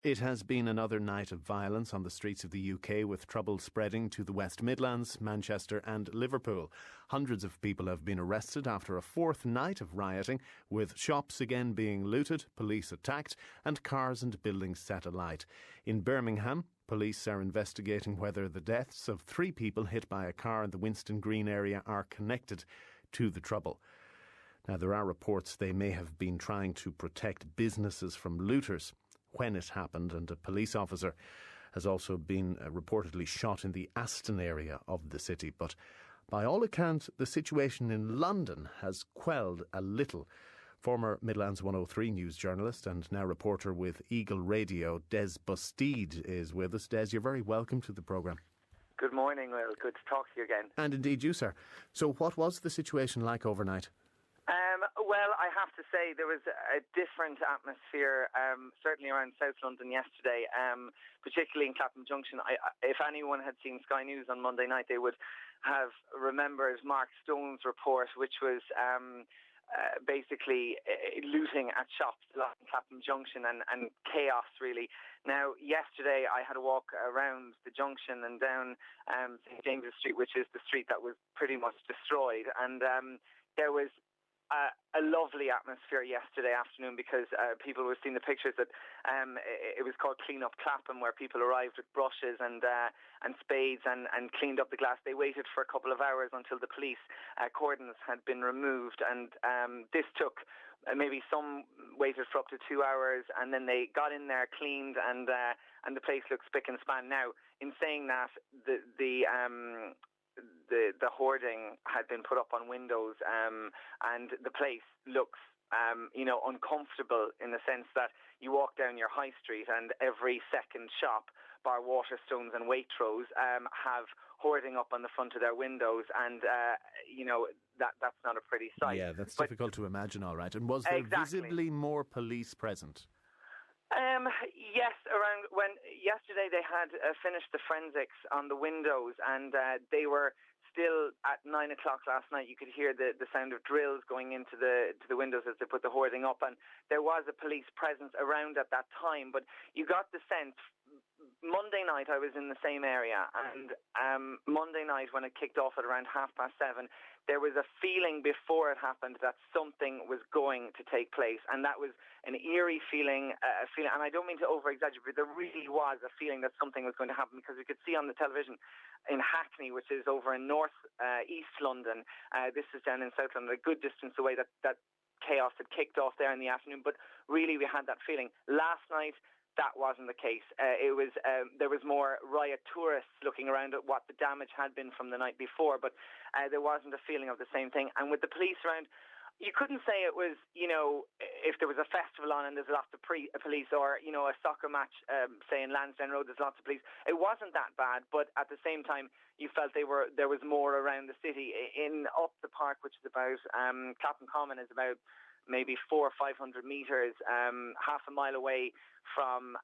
It has been another night of violence on the streets of the UK, with trouble spreading to the West Midlands, Manchester and Liverpool. Hundreds of people have been arrested after a fourth night of rioting, with shops again being looted, police attacked and cars and buildings set alight. In Birmingham, police are investigating whether the deaths of 3 people hit by a car in the Winston Green area are connected to the trouble. Now, there are reports they may have been trying to protect businesses from looters when it happened, and a police officer has also been reportedly shot in the Aston area of the city. But by all accounts, the situation in London has quelled a little. Former Midlands 103 news journalist and now reporter with Eagle Radio, Des Busteed, is with us. Des, you're very welcome to the programme. Good morning, Will. Good to talk to you again. And indeed you, sir. So what was the situation like overnight? Well, I have to say there was a different atmosphere, certainly around South London yesterday, particularly in Clapham Junction. If anyone had seen Sky News on Monday night, they would have remembered Mark Stone's report, which was basically looting at shops along Clapham Junction and chaos, really. Now, yesterday I had a walk around the junction and down St James's Street, which is the street that was pretty much destroyed, and there was a lovely atmosphere yesterday afternoon, because people were seeing the pictures that it was called Clean Up Clapham, where people arrived with brushes and spades and cleaned up the glass. They waited for a couple of hours until the police cordons had been removed, and this took maybe some waited for up to 2 hours, and then they got in there, cleaned, and the place looks spick and span. Now, in saying that, the hoarding had been put up on windows, and the place looks uncomfortable, in the sense that you walk down your high street and every second shop, bar Waterstones and Waitrose, have hoarding up on the front of their windows, and that's not a pretty sight. Yeah, that's difficult to imagine, all right. And was there visibly more police present? Yes, around when yesterday they had finished the forensics on the windows, and they were still at 9 o'clock last night. You could hear the sound of drills going into the windows as they put the hoarding up, and there was a police presence around at that time. But you got the sense. Monday night I was in the same area, and Monday night when it kicked off at around 7:30, there was a feeling before it happened that something was going to take place, and that was an eerie feeling, and I don't mean to over-exaggerate, but there really was a feeling that something was going to happen, because we could see on the television in Hackney, which is over in East London, this is down in South London, a good distance away, that chaos had kicked off there in the afternoon. But really we had that feeling. Last night, that wasn't the case. There was more riot tourists looking around at what the damage had been from the night before, but there wasn't a feeling of the same thing. And with the police around, you couldn't say it was, if there was a festival on and there's lots of police, or, a soccer match, say in Lansdowne Road, there's lots of police. It wasn't that bad, but at the same time, you felt there was more around the city. In up the park, which is about, Clapham Common is about maybe 400 or 500 metres, half a mile away from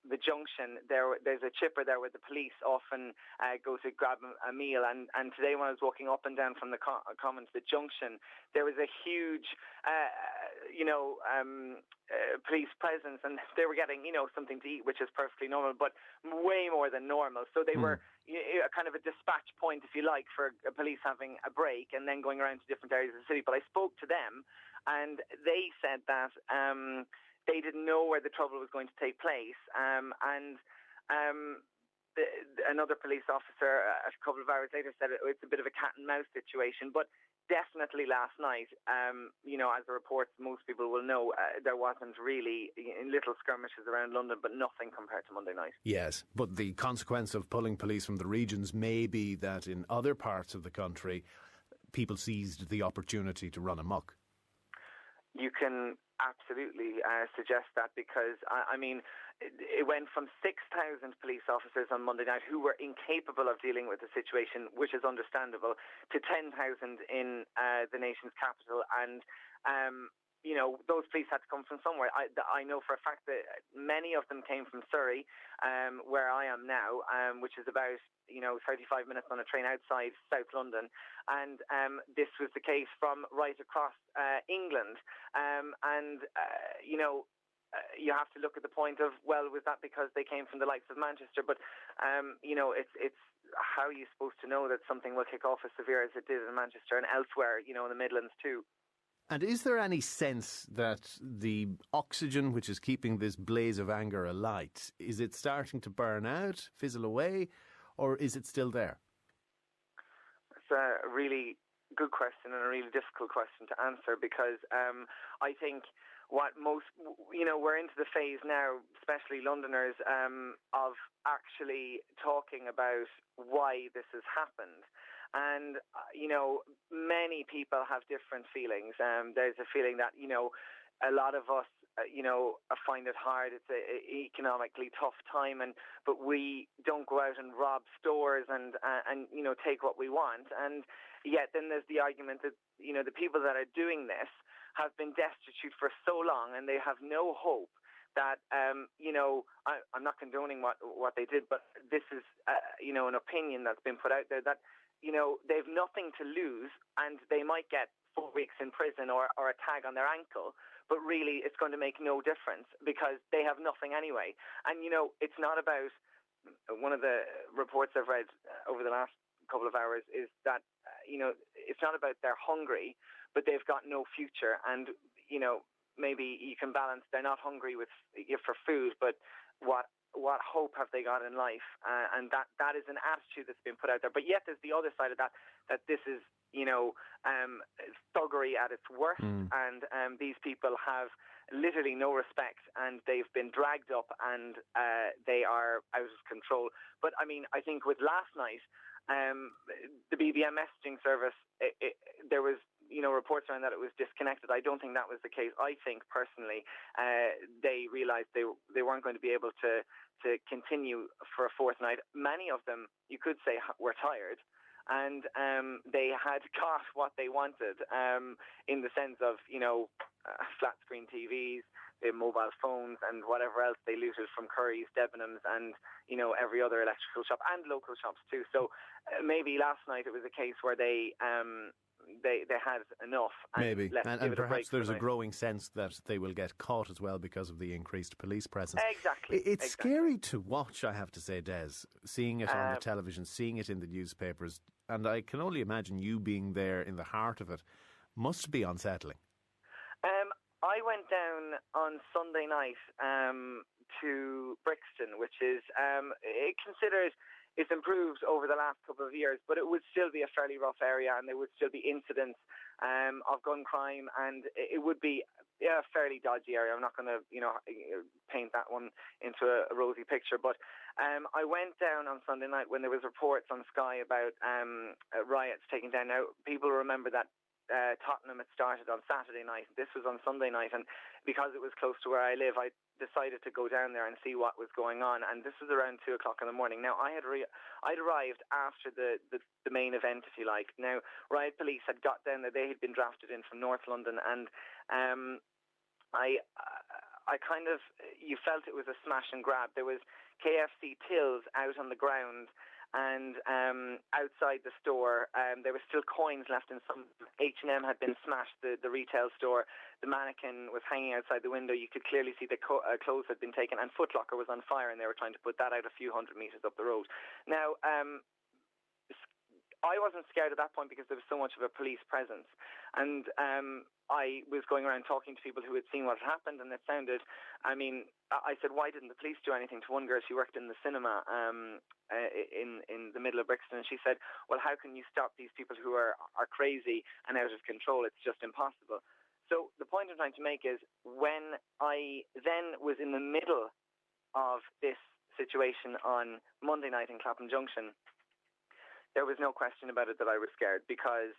the junction. There's a chipper there where the police often go to grab a meal, and today when I was walking up and down from the common to the junction, there was a huge police presence, and they were getting something to eat, which is perfectly normal, but way more than normal. So they were a kind of a dispatch point, if you like, for police having a break and then going around to different areas of the city. But I spoke to them, and they said that they didn't know where the trouble was going to take place, and another police officer a couple of hours later said it's a bit of a cat and mouse situation. But definitely last night, as the reports most people will know, there wasn't really, little skirmishes around London, but nothing compared to Monday night. Yes, but the consequence of pulling police from the regions may be that in other parts of the country, people seized the opportunity to run amok. You can absolutely suggest that, because, it went from 6,000 police officers on Monday night who were incapable of dealing with the situation, which is understandable, to 10,000 in the nation's capital. And, those police had to come from somewhere. I know for a fact that many of them came from Surrey, where I am now, which is about 35 minutes on a train outside South London, and this was the case from right across England, you have to look at the point of, well, was that because they came from the likes of Manchester? But, it's how are you supposed to know that something will kick off as severe as it did in Manchester and elsewhere, in the Midlands too? And is there any sense that the oxygen which is keeping this blaze of anger alight, is it starting to burn out, fizzle away, or is it still there? It's a really good question and a really difficult question to answer, because I think what most, we're into the phase now, especially Londoners, of actually talking about why this has happened. And, many people have different feelings. There's a feeling that, a lot of us, find it hard. It's an economically tough time, but we don't go out and rob stores and take what we want. And yet then there's the argument that, the people that are doing this have been destitute for so long, and they have no hope that, I'm not condoning what they did, but this is, an opinion that's been put out there that, they've nothing to lose, and they might get 4 weeks in prison or a tag on their ankle, but really it's going to make no difference because they have nothing anyway. And, it's not about, one of the reports I've read over the last couple of hours is that, it's not about they're hungry, but they've got no future. And, maybe you can balance, they're not hungry for food, but what hope have they got in life? And that is an attitude that's been put out there. But yet there's the other side of that this is, thuggery at its worst. And these people have literally no respect, and they've been dragged up, and they are out of control. But, I think with last night, the BBM messaging service, there was, reports around that it was disconnected. I don't think that was the case. I think, personally, they realised they weren't going to be able to continue for a fortnight. Many of them, you could say, were tired, and they had got what they wanted, in the sense of, flat screen TVs, their mobile phones, and whatever else they looted from Curry's, Debenhams, and every other electrical shop and local shops too. So maybe last night it was a case where they had enough. Maybe, and perhaps there's a growing sense that they will get caught as well because of the increased police presence. Exactly. It's scary to watch, I have to say, Des, seeing it on the television, seeing it in the newspapers, and I can only imagine you being there in the heart of it must be unsettling. I went down on Sunday night to Brixton, which is considered it's improved over the last couple of years, but it would still be a fairly rough area, and there would still be incidents of gun crime, and it would be a fairly dodgy area. I'm not going to paint that one into a rosy picture, but I went down on Sunday night when there was reports on Sky about riots taking down. Now, people remember that Tottenham had started on Saturday night. This was on Sunday night, and because it was close to where I live, I decided to go down there and see what was going on. And this was around 2 o'clock in the morning. Now, I'd arrived after the main event, if you like. Now, riot police had got down there. They had been drafted in from North London, and I kind of, you felt it was a smash and grab. There was KFC tills out on the ground, and outside the store there were still coins left in some. H&M had been smashed, the retail store. The mannequin was hanging outside the window. You could clearly see the clothes had been taken, and Foot Locker was on fire, and they were trying to put that out a few hundred metres up the road. Now, I wasn't scared at that point because there was so much of a police presence, and I was going around talking to people who had seen what had happened, and it sounded, I said, why didn't the police do anything? To one girl, she worked in the cinema in the middle of Brixton, and she said, well, how can you stop these people who are crazy and out of control? It's just impossible. So the point I'm trying to make is, when I then was in the middle of this situation on Monday night in Clapham Junction, there was no question about it that I was scared, because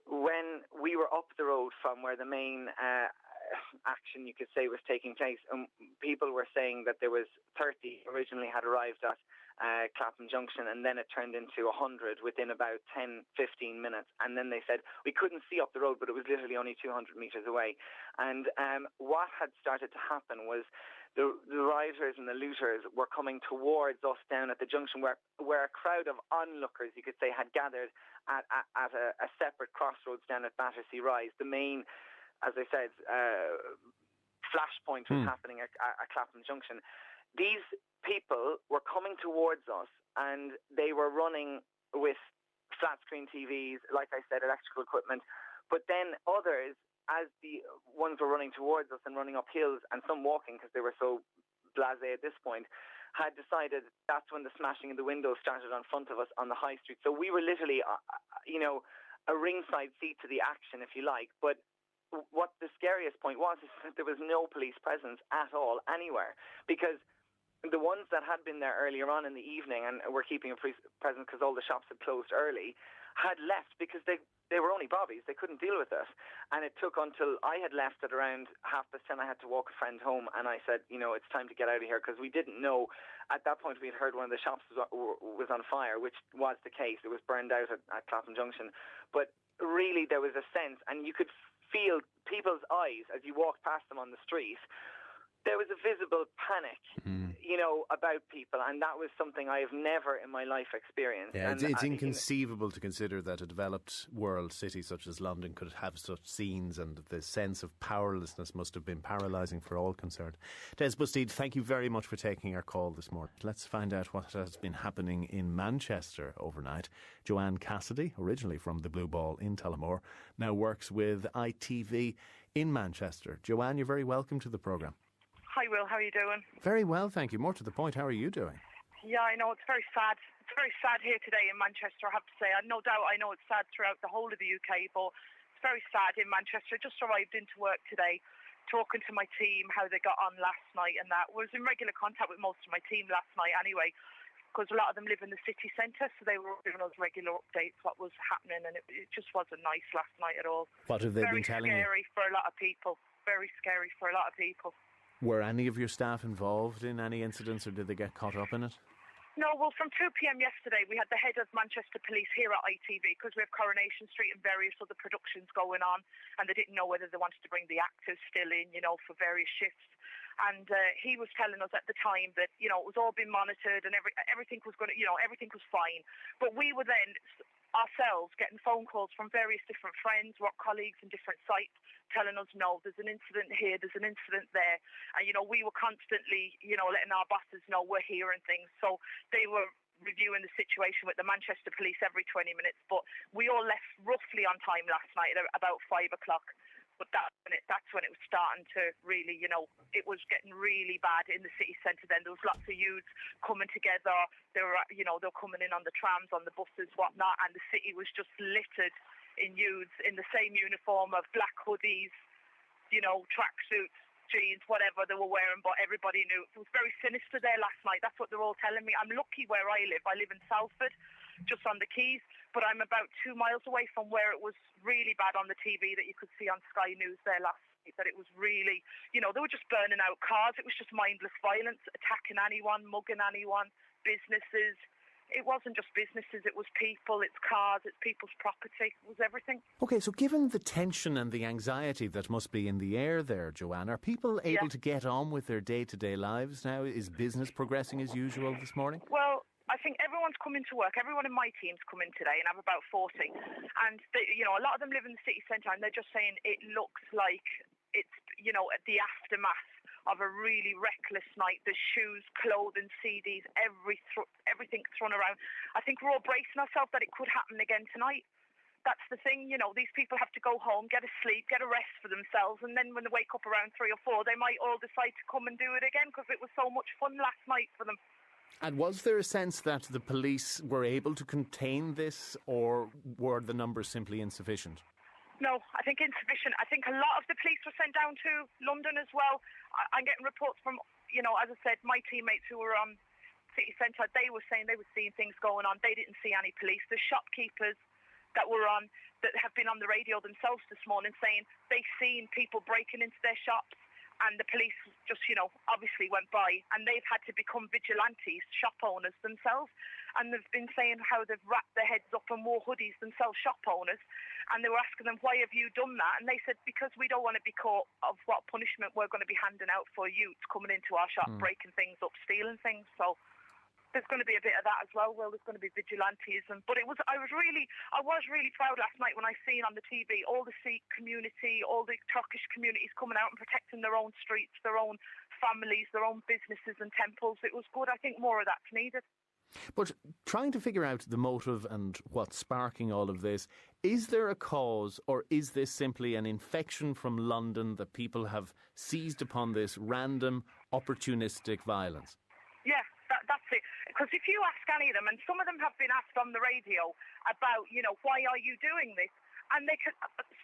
when we were up the road from where the main action, you could say, was taking place, people were saying that there was 30 originally had arrived at Clapham Junction, and then it turned into 100 within about 10-15 minutes, and then they said we couldn't see up the road, but it was literally only 200 metres away. And what had started to happen was the rioters and the looters were coming towards us down at the junction, where a crowd of onlookers, you could say, had gathered at a separate crossroads down at Battersea Rise, the main, as I said, flashpoint was happening at Clapham Junction. These people were coming towards us, and they were running with flat screen TVs, like I said, electrical equipment. But then others, as the ones were running towards us and running up hills, and some walking because they were so blasé at this point, had decided that's when the smashing of the windows started on front of us on the high street. So we were literally, a ringside seat to the action, if you like. But what the scariest point was is that there was no police presence at all anywhere, because the ones that had been there earlier on in the evening and were keeping a presence because all the shops had closed early had left because they were only bobbies. They couldn't deal with it. And it took until I had left at around 10:30. I had to walk a friend home, and I said, it's time to get out of here, because we didn't know. At that point, we had heard one of the shops was on fire, which was the case. It was burned out at Clapham Junction. But really, there was a sense, and you could feel people's eyes as you walked past them on the street. There was a visible panic, about people, and that was something I have never in my life experienced. Yeah, it's inconceivable to consider that a developed world city such as London could have such scenes, and the sense of powerlessness must have been paralysing for all concerned. Des Busteed, thank you very much for taking our call this morning. Let's find out what has been happening in Manchester overnight. Joanne Cassidy, originally from the Blueball in Tullamore, now works with ITV in Manchester. Joanne, you're very welcome to the programme. Hi, Will. How are you doing? Very well, thank you. More to the point, how are you doing? Yeah, I know. It's very sad. It's very sad here today in Manchester, I have to say. No doubt I know it's sad throughout the whole of the UK, but it's very sad in Manchester. I just arrived into work today, talking to my team, how they got on last night and that. Was in regular contact with most of my team last night anyway, because a lot of them live in the city centre, so they were giving us regular updates what was happening, and it just wasn't nice last night at all. What have they been telling you? Very scary for a lot of people. Very scary for a lot of people. Were any of your staff involved in any incidents, or did they get caught up in it? No, well, from 2 p.m. yesterday, we had the head of Manchester Police here at ITV, because we have Coronation Street and various other productions going on, and they didn't know whether they wanted to bring the actors still in, for various shifts. And he was telling us at the time that, it was all being monitored and everything was going to, everything was fine. But we were then ourselves getting phone calls from various different friends, work colleagues in different sites, telling us, no, there's an incident here, there's an incident there. And, we were constantly, letting our bosses know we're here and things. So they were reviewing the situation with the Manchester Police every 20 minutes. But we all left roughly on time last night at about 5 o'clock. But that's when it was starting to really, it was getting really bad in the city centre then. There was lots of youths coming together. They were, they were coming in on the trams, on the buses, whatnot, and the city was just littered in youths in the same uniform of black hoodies, tracksuits, jeans, whatever they were wearing, but everybody knew. It was very sinister there last night. That's what they're all telling me. I'm lucky where I live. I live in Salford, just on the Quays, but I'm about 2 miles away from where it was really bad on the TV that you could see on Sky News there last night, that it was really, they were just burning out cars. It was just mindless violence, attacking anyone, mugging anyone, businesses. It wasn't just businesses, it was people, it's cars, it's people's property, it was everything. OK, so given the tension and the anxiety that must be in the air there, Joanne, are people able to get on with their day-to-day lives now? Is business progressing as usual this morning? Well, I think everyone's coming to work. Everyone in my team's come in today, and I have about 40. And, a lot of them live in the city centre, and they're just saying it looks like it's, the aftermath of a really reckless night. There's shoes, clothing, CDs, everything thrown around. I think we're all bracing ourselves that it could happen again tonight. That's the thing, these people have to go home, get a sleep, get a rest for themselves, and then when they wake up around 3 or 4, they might all decide to come and do it again because it was so much fun last night for them. And was there a sense that the police were able to contain this, or were the numbers simply insufficient? No, I think insufficient. I think a lot of the police were sent down to London as well. I'm getting reports from, as I said, my teammates who were on city centre, they were saying they were seeing things going on. They didn't see any police. The shopkeepers that have been on the radio themselves this morning saying they've seen people breaking into their shops, and the police just, obviously went by, and they've had to become vigilantes, shop owners themselves, and they've been saying how they've wrapped their heads up and wore hoodies themselves, shop owners, and they were asking them, why have you done that? And they said, because we don't want to be caught of what punishment we're going to be handing out for youths coming into our shop, breaking things up, stealing things. So There's going to be a bit of that as well. Well, there's going to be vigilantism. But I was really proud last night when I seen on the TV all the Sikh community, all the Turkish communities coming out and protecting their own streets, their own families, their own businesses and temples. It was good. I think more of that's needed. But trying to figure out the motive and what's sparking all of this, is there a cause, or is this simply an infection from London that people have seized upon this random, opportunistic violence? Yeah, that's it. Because if you ask any of them, and some of them have been asked on the radio about, why are you doing this? And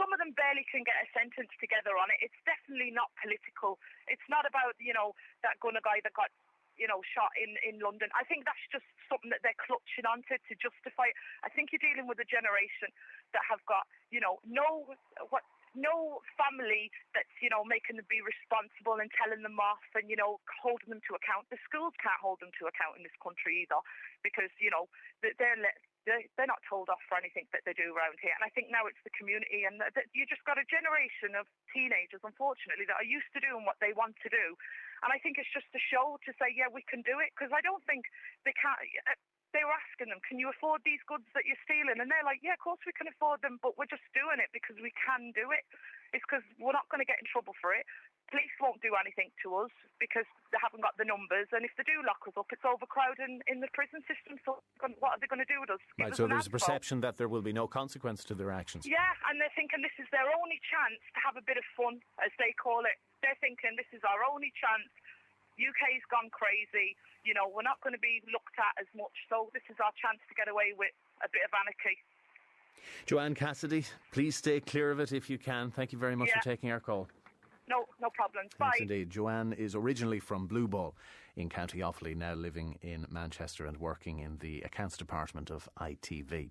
some of them barely can get a sentence together on it. It's definitely not political. It's not about, that gunner guy that got shot in London. I think that's just something that they're clutching onto to justify it. I think you're dealing with a generation that have got, no family that's, making them be responsible and telling them off and, holding them to account. The schools can't hold them to account in this country either because, they're not told off for anything that they do around here. And I think now it's the community, and you just got a generation of teenagers, unfortunately, that are used to doing what they want to do. And I think it's just a show to say, yeah, we can do it, because I don't think they can't. They were asking them, can you afford these goods that you're stealing? And they're like, yeah, of course we can afford them, but we're just doing it because we can do it. It's because we're not going to get in trouble for it. Police won't do anything to us because they haven't got the numbers, and if they do lock us up, it's overcrowding in the prison system. So what are they going to do with us? Right, so there's a perception that there will be no consequence to their actions. Yeah, and they're thinking this is their only chance to have a bit of fun, as they call it. They're thinking this is our only chance. UK's gone crazy. We're not going to be looked at as much, so this is our chance to get away with a bit of anarchy. Joanne Cassidy, please stay clear of it if you can. Thank you very much for taking our call. No problems. Bye. Thanks indeed. Joanne is originally from Blueball in County Offaly, now living in Manchester and working in the accounts department of ITV.